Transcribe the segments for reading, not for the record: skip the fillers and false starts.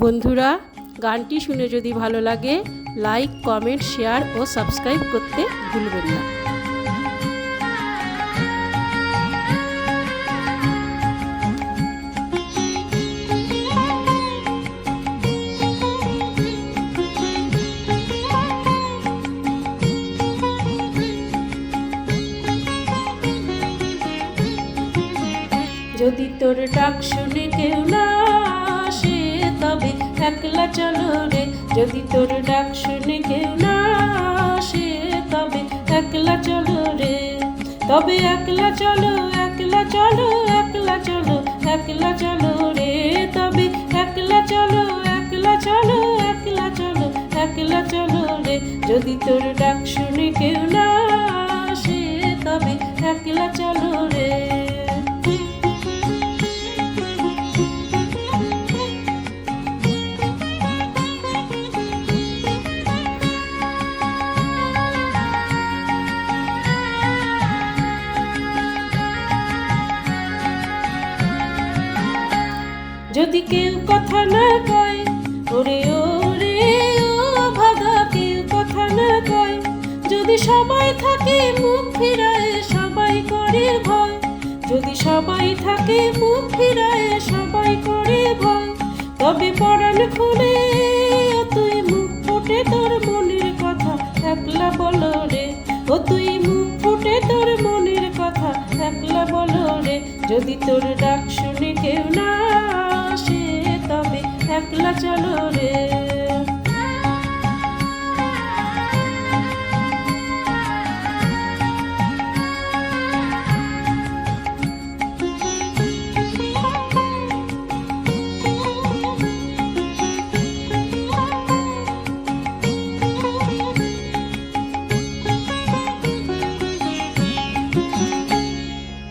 বন্ধুরা, গানটি শুনে যদি ভালো লাগে লাইক, কমেন্ট, শেয়ার ও সাবস্ক্রাইব করতে ভুলবেন না। যদি তোর ডাক শুনে কেউ না আসে তবে একলা চলো রে। যদি তোর ডাক শুনে কেউ না আসে তবে একলা চলো রে। তবে একলা চলো, একলা চলো, একলা চলো, একলা চলো রে। তবে একলা চলো, একলা চলো, একলা চলো, একলা চলো রে। যদি তোর ডাক শুনে কেউ না আসে তবে একলা চলো রে। যদি কেউ কথা না কয়, ওরে ওরে ও ভাগা, কেউ কথা না কয়। যদি সবাই থাকে মুখ ফিরায়, সবাই করে ভয়। যদি সবাই থাকে মুখ ফিরায়, সবাই করে ভয়। তবে পরাণ খুলে তুই মুখ ফুটে তোর মনের কথা একলা বলো রে। ও তুই মুখ ফুটে তোর মনের কথা একলা বলো রে। যদি তোর ডাক শুনে কেউ না আসে তবে একলা চলো রে।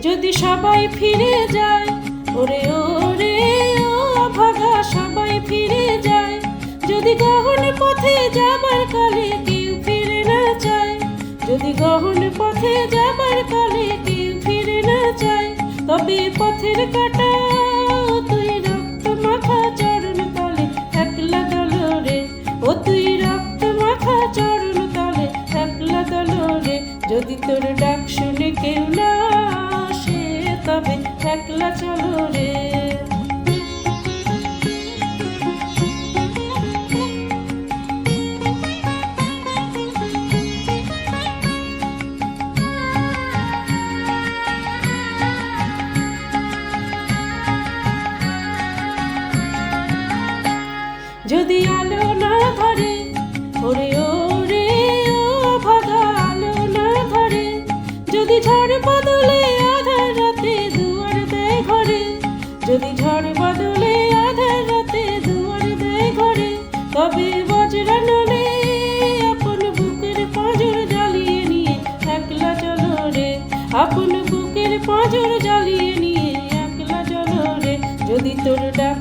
যদি সবাই ফিরে যায়, ওরে ওরে ও ভাগা, সবাই ফিরে যায়। যদি গহন পথে যাবার কালে কেউ ফিরে না চায়, যদি গহন পথে যাবার কালে কেউ ফিরে না চায়। তবে পথের কাটা তুই রক্ত মাখা চরণ তলে একলা দল রে। ও তুই রক্ত মাখা চরণ তলে একলা দল রে। যদি তোর ডাক শুনে কেউ না আসে তবে একলা চলো রে। যদি আলো না ধরে, ওরে ওরে ও ভাগা, আলো না ধরে। যদি ঝড় বদলে আধার রাতে দুয়ার দেয় ঘরে, যদি ঝড় বদলে আধার রাতে দুয়ার দেয় ঘরে। তবে বজরা নলে আপন বুকের পাঁজর জ্বালিয়ে নিয়ে একলা চলো রে। আপন বুকের পাঁজর জ্বালিয়ে নিয়ে একলা চলো রে। যদি তোর ডাক